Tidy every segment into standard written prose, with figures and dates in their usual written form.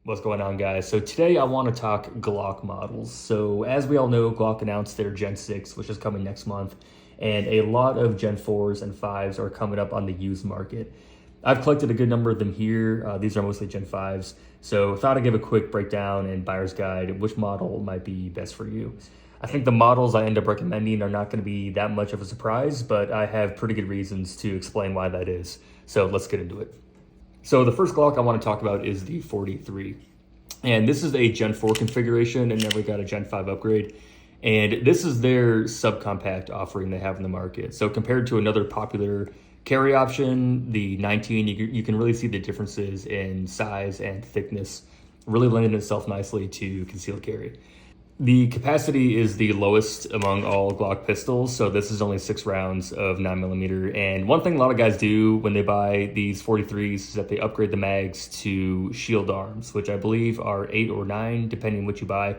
What's going on, guys? So today I want to talk Glock models. So as we all know, Glock announced their Gen 6, which is coming next month, and a lot of Gen 4s and 5s are coming up on the used market. I've collected a good number of them here. These are mostly Gen 5s. So I thought I'd give a quick breakdown and buyer's guide of which model might be best for you. I think the models I end up recommending are not going to be that much of a surprise, but I have pretty good reasons to explain why that is. So let's get into it. So the first Glock I want to talk about is the 43. And this is a Gen 4 configuration and never got a Gen 5 upgrade. And this is their subcompact offering they have in the market. So compared to another popular carry option, the 19, you can really see the differences in size and thickness, really lending itself nicely to concealed carry. The capacity is the lowest among all Glock pistols, so this is only 6 rounds of 9mm. And one thing a lot of guys do when they buy these 43s is that they upgrade the mags to shield arms, which I believe are 8 or 9, depending on what you buy.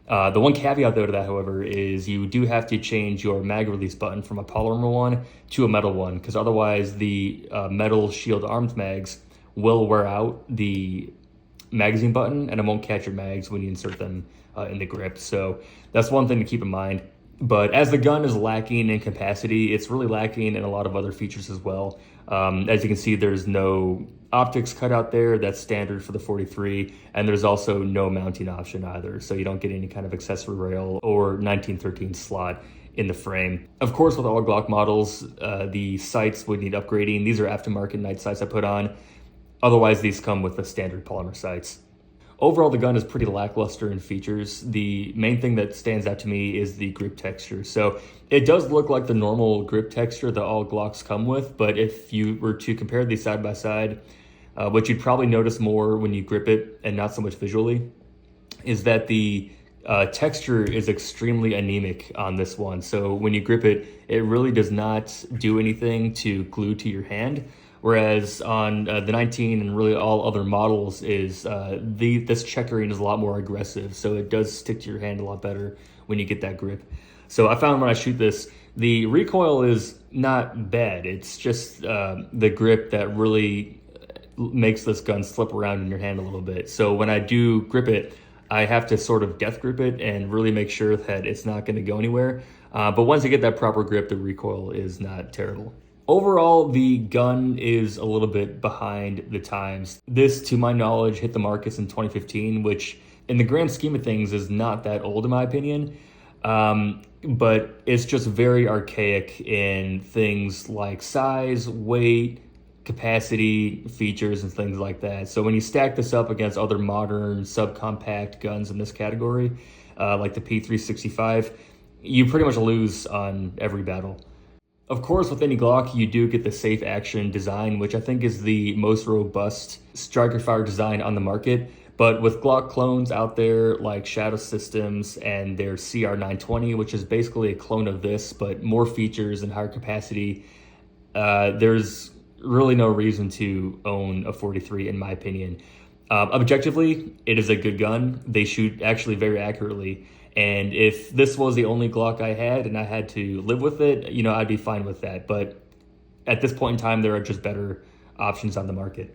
The one caveat though to that, however, is you do have to change your mag release button from a polymer one to a metal one, because otherwise the metal shield arms mags will wear out the magazine button and it won't catch your mags when you insert them in the grip. So that's one thing to keep in mind. But as the gun is lacking in capacity, it's really lacking in a lot of other features as well. As you can see, there's no optics cut out there. That's standard for the 43. And there's also no mounting option either. So you don't get any kind of accessory rail or 1913 slot in the frame. Of course, with all Glock models, the sights would need upgrading. These are aftermarket night sights I put on. Otherwise, these come with the standard polymer sights. Overall, the gun is pretty lackluster in features. The main thing that stands out to me is the grip texture. So it does look like the normal grip texture that all Glocks come with, but if you were to compare these side by side, what you'd probably notice more when you grip it and not so much visually is that the texture is extremely anemic on this one. So when you grip it, it really does not do anything to glue to your hand. Whereas on the 19 and really all other models is this checkering is a lot more aggressive. So it does stick to your hand a lot better when you get that grip. So I found when I shoot this, the recoil is not bad. It's just the grip that really makes this gun slip around in your hand a little bit. So when I do grip it, I have to sort of death grip it and really make sure that it's not going to go anywhere. But once I get that proper grip, the recoil is not terrible. Overall, the gun is a little bit behind the times. This, to my knowledge, hit the markets in 2015, which in the grand scheme of things is not that old in my opinion. But it's just very archaic in things like size, weight, capacity, features, and things like that. So when you stack this up against other modern subcompact guns in this category, like the P365, you pretty much lose on every battle. Of course, with any Glock, you do get the safe action design, which I think is the most robust striker fire design on the market. But with Glock clones out there like Shadow Systems and their CR920, which is basically a clone of this, but more features and higher capacity, there's really no reason to own a 43 in my opinion. Objectively, it is a good gun. They shoot actually very accurately. And if this was the only Glock I had and I had to live with it, I'd be fine with that. But at this point in time, there are just better options on the market.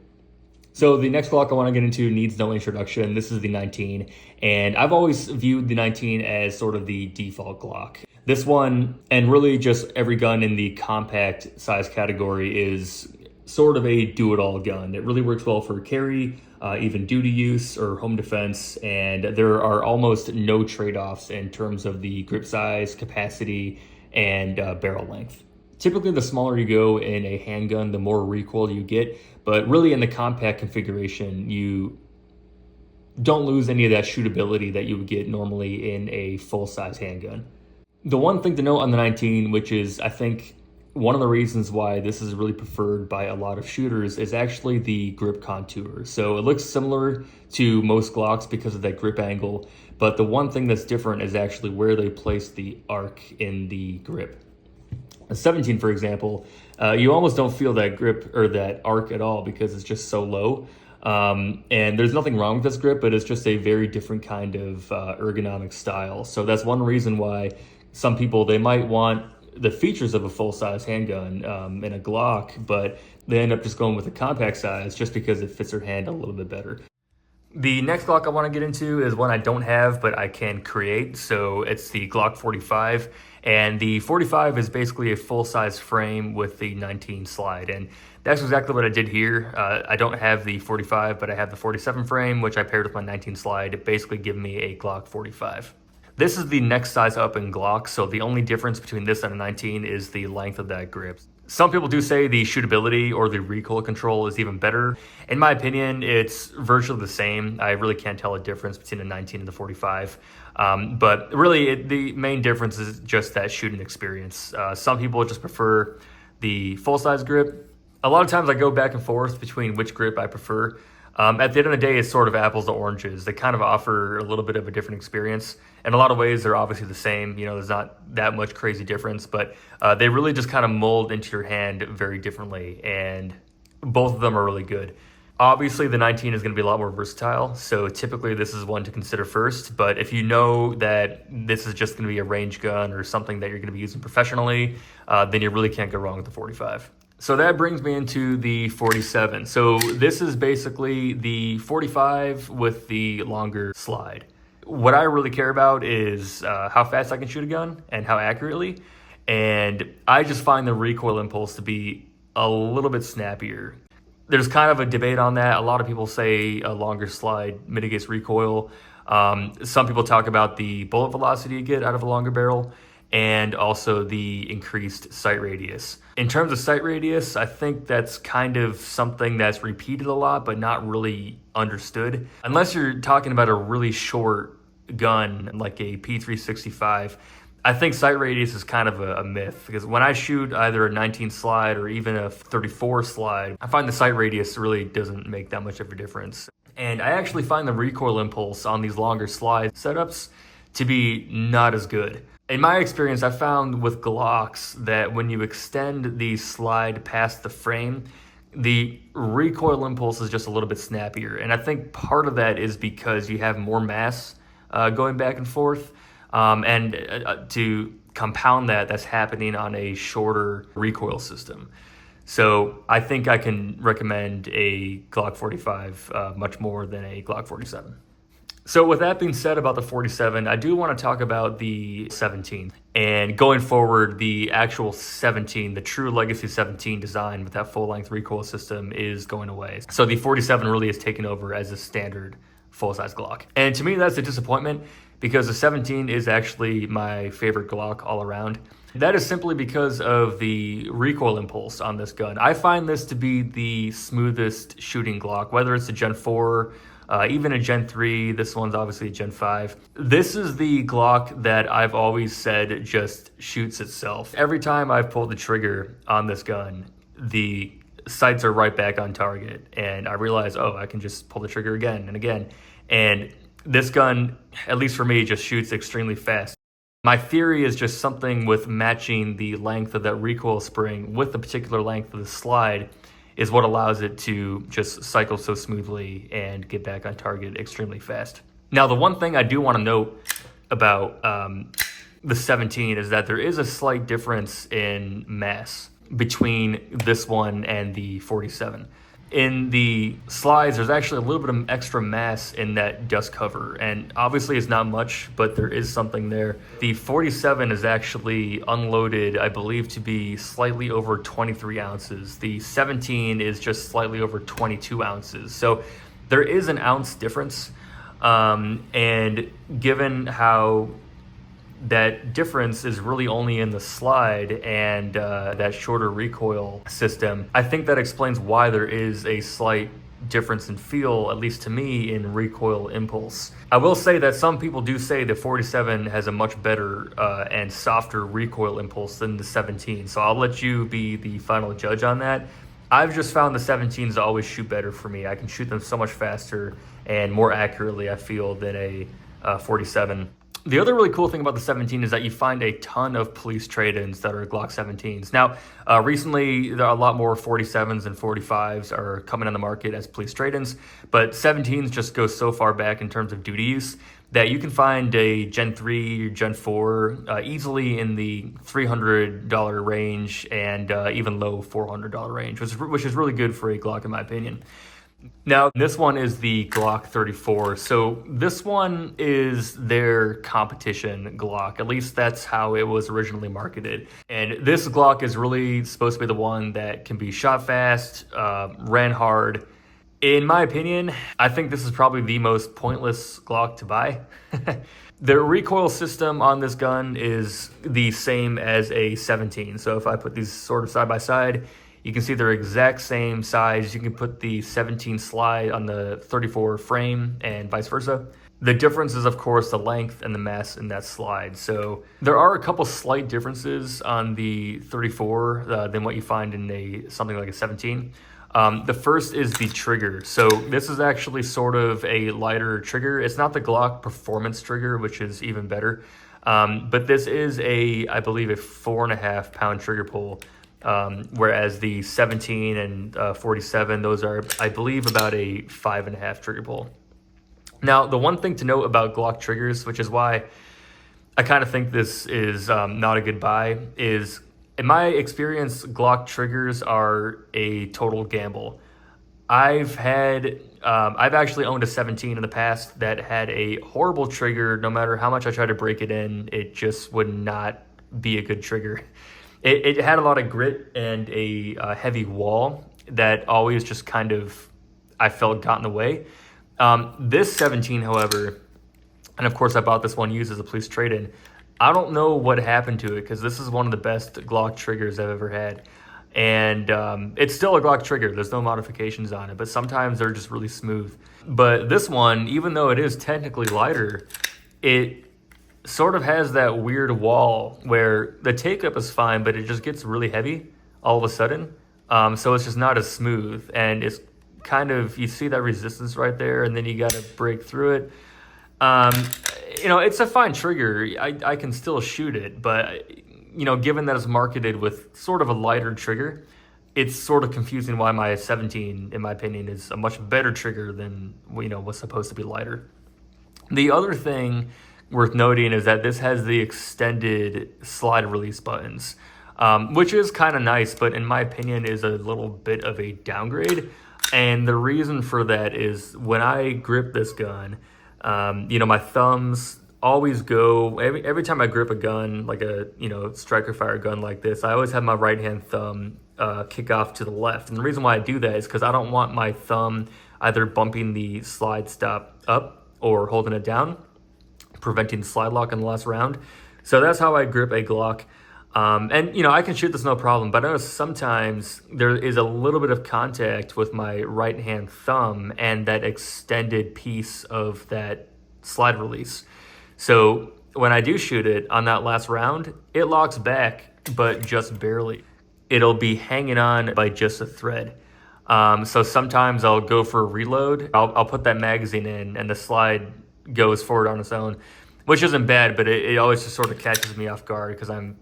So the next Glock I want to get into needs no introduction. This is the 19. And I've always viewed the 19 as sort of the default Glock. This one, and really just every gun in the compact size category, is sort of a do-it-all gun. It really works well for carry, even duty use or home defense, and there are almost no trade-offs in terms of the grip size, capacity, and barrel length. Typically, the smaller you go in a handgun, the more recoil you get, but really in the compact configuration, you don't lose any of that shootability that you would get normally in a full-size handgun. The one thing to note on the 19, which is, I think, one of the reasons why this is really preferred by a lot of shooters, is actually the grip contour. So it looks similar to most Glocks because of that grip angle, but the one thing that's different is actually where they place the arc in the grip. A 17, for example, you almost don't feel that grip or that arc at all because it's just so low. And there's nothing wrong with this grip, but it's just a very different kind of ergonomic style. So that's one reason why some people, they might want the features of a full-size handgun in a Glock, but they end up just going with a compact size just because it fits their hand a little bit better. The next Glock I want to get into is one I don't have, but I can create. So it's the Glock 45. And the 45 is basically a full-size frame with the 19 slide. And that's exactly what I did here. I don't have the 45, but I have the 47 frame, which I paired with my 19 slide, basically giving me a Glock 45. This is the next size up in Glock, so the only difference between this and a 19 is the length of that grip. Some people do say the shootability or the recoil control is even better. In my opinion, it's virtually the same. I really can't tell a difference between the 19 and the 45. But really, the main difference is just that shooting experience. Some people just prefer the full-size grip. A lot of times I go back and forth between which grip I prefer. At the end of the day, it's sort of apples to oranges. They kind of offer a little bit of a different experience. In a lot of ways, they're obviously the same. You know, there's not that much crazy difference, but they really just kind of mold into your hand very differently, and both of them are really good. Obviously, the 19 is going to be a lot more versatile, so typically this is one to consider first. But if you know that this is just going to be a range gun or something that you're going to be using professionally, then you really can't go wrong with the 45. So that brings me into the 47. So this is basically the 45 with the longer slide. What I really care about is how fast I can shoot a gun and how accurately. And I just find the recoil impulse to be a little bit snappier. There's kind of a debate on that. A lot of people say a longer slide mitigates recoil. Some people talk about the bullet velocity you get out of a longer barrel, and also the increased sight radius. In terms of sight radius, I think that's kind of something that's repeated a lot, but not really understood. Unless you're talking about a really short gun, like a P365, I think sight radius is kind of a myth, because when I shoot either a 19 slide or even a 34 slide, I find the sight radius really doesn't make that much of a difference. And I actually find the recoil impulse on these longer slide setups to be not as good. In my experience, I found with Glocks that when you extend the slide past the frame, the recoil impulse is just a little bit snappier. And I think part of that is because you have more mass going back and forth. And to compound that, that's happening on a shorter recoil system. So I think I can recommend a Glock 45 much more than a Glock 47. So with that being said about the 47, I do want to talk about the 17. And going forward, the actual 17, the true legacy 17 design with that full-length recoil system is going away. So the 47 really is taken over as a standard full-size Glock. And to me, that's a disappointment, because the 17 is actually my favorite Glock all around. That is simply because of the recoil impulse on this gun. I find this to be the smoothest shooting Glock, whether it's a Gen 4, even a Gen 3, this one's obviously a Gen 5. This is the Glock that I've always said just shoots itself. Every time I've pulled the trigger on this gun, the sights are right back on target, and I realize, oh, I can just pull the trigger again and again. And this gun, at least for me, just shoots extremely fast. My theory is just something with matching the length of that recoil spring with the particular length of the slide is what allows it to just cycle so smoothly and get back on target extremely fast. Now, the one thing I do want to note about the 17 is that there is a slight difference in mass between this one and the 47. In the slides, there's actually a little bit of extra mass in that dust cover, and obviously it's not much, but there is something there. The 47 is actually unloaded, I believe, to be slightly over 23 ounces. The 17 is just slightly over 22 ounces. So there is an ounce difference, and given how that difference is really only in the slide and that shorter recoil system, I think that explains why there is a slight difference in feel, at least to me, in recoil impulse. I will say that some people do say the 47 has a much better and softer recoil impulse than the 17, so I'll let you be the final judge on that. I've just found the 17s always shoot better for me. I can shoot them so much faster and more accurately, I feel, than a 47. The other really cool thing about the 17 is that you find a ton of police trade-ins that are Glock 17s. Now, recently, there are a lot more 47s and 45s are coming on the market as police trade-ins, but 17s just go so far back in terms of duty use that you can find a Gen 3 or Gen 4 easily in the $300 range and even low $400 range, which is really good for a Glock in my opinion. Now, this one is the Glock 34. So this one is their competition Glock. At least that's how it was originally marketed. And this Glock is really supposed to be the one that can be shot fast, ran hard. In my opinion, I think this is probably the most pointless Glock to buy. The recoil system on this gun is the same as a 17. So if I put these sort of side by side, you can see they're exact same size. You can put the 17 slide on the 34 frame and vice versa. The difference is, of course, the length and the mass in that slide. So there are a couple slight differences on the 34 than what you find in something like a 17. The first is the trigger. So this is actually sort of a lighter trigger. It's not the Glock performance trigger, which is even better. But this is I believe, a 4.5 pound trigger pull. Whereas the 17 and 47, those are, I believe, about a 5.5 trigger pull. Now, the one thing to note about Glock triggers, which is why I kind of think this is not a good buy, is in my experience, Glock triggers are a total gamble. I've actually owned a 17 in the past that had a horrible trigger. No matter how much I tried to break it in, it just would not be a good trigger. It had a lot of grit and a heavy wall that always just kind of, I felt, got in the way. This 17, however, and of course I bought this one used as a police trade-in, I don't know what happened to it because this is one of the best Glock triggers I've ever had. And it's still a Glock trigger. There's no modifications on it, but sometimes they're just really smooth. But this one, even though it is technically lighter, it sort of has that weird wall where the take-up is fine, but it just gets really heavy all of a sudden. So it's just not as smooth. And it's kind of, you see that resistance right there, and then you got to break through it. It's a fine trigger. I can still shoot it, but, given that it's marketed with sort of a lighter trigger, it's sort of confusing why my 17, in my opinion, is a much better trigger than, what's supposed to be lighter. The other thing worth noting is that this has the extended slide release buttons, which is kind of nice, but in my opinion is a little bit of a downgrade. And the reason for that is when I grip this gun, my thumbs always go, every time I grip a gun, like a, striker fire gun like this, I always have my right hand thumb kick off to the left. And the reason why I do that is because I don't want my thumb either bumping the slide stop up or holding it down, preventing the slide lock in the last round. So that's how I grip a Glock. I can shoot this no problem, but I know sometimes there is a little bit of contact with my right hand thumb and that extended piece of that slide release. So when I do shoot it on that last round, it locks back, but just barely. It'll be hanging on by just a thread. So sometimes I'll go for a reload. I'll put that magazine in and the slide goes forward on its own, which isn't bad, but it always just sort of catches me off guard because I'm,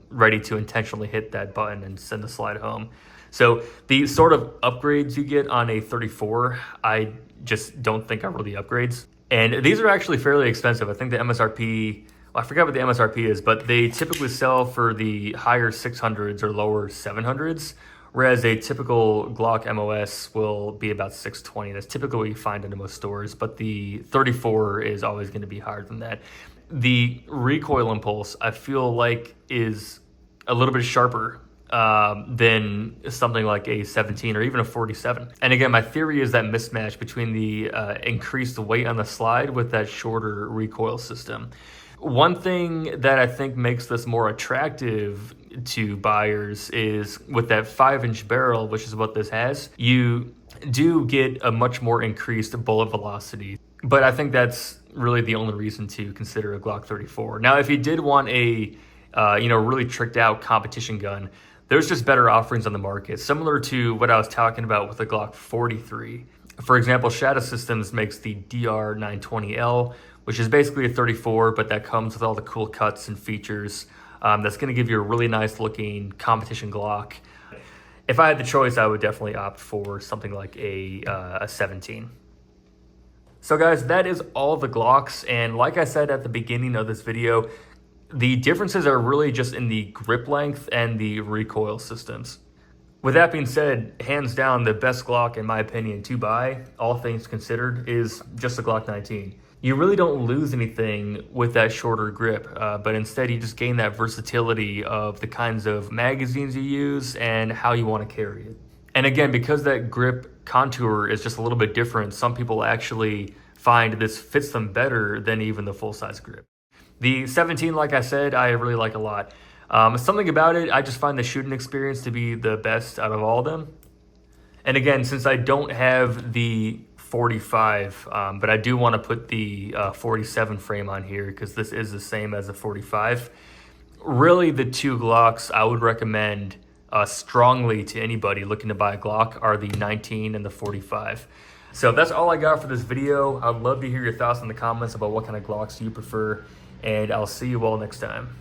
ready to intentionally hit that button and send the slide home. So the sort of upgrades you get on a 34, I just don't think are really upgrades. And these are actually fairly expensive. I think the MSRP, I forgot what the MSRP is, but they typically sell for the higher 600s or lower 700s. Whereas a typical Glock MOS will be about $620. That's typically what you find in most stores, but the 34 is always going to be higher than that. The recoil impulse, I feel like, is a little bit sharper than something like a 17 or even a 47. And again, my theory is that mismatch between the increased weight on the slide with that shorter recoil system. One thing that I think makes this more attractive to buyers is with that 5-inch barrel, which is what this has, you do get a much more increased bullet velocity. But I think that's really the only reason to consider a Glock 34. Now, if you did want a really tricked out competition gun, there's just better offerings on the market, similar to what I was talking about with the Glock 43. For example, Shadow Systems makes the DR920L, which is basically a 34, but that comes with all the cool cuts and features. That's going to give you a really nice looking competition Glock. If I had the choice, I would definitely opt for something like a 17. So guys, that is all the Glocks. And like I said at the beginning of this video, the differences are really just in the grip length and the recoil systems. With that being said, hands down, the best Glock, in my opinion, to buy, all things considered, is just the Glock 19. You really don't lose anything with that shorter grip, but instead you just gain that versatility of the kinds of magazines you use and how you want to carry it. And again, because that grip contour is just a little bit different, some people actually find this fits them better than even the full-size grip. The 17, like I said, I really like a lot. Something about it, I just find the shooting experience to be the best out of all of them. And again, since I don't have the 45, but I do want to put the 47 frame on here because this is the same as the 45. Really, the two Glocks I would recommend strongly to anybody looking to buy a Glock are the 19 and the 45. So that's all I got for this video. I'd love to hear your thoughts in the comments about what kind of Glocks you prefer, and I'll see you all next time.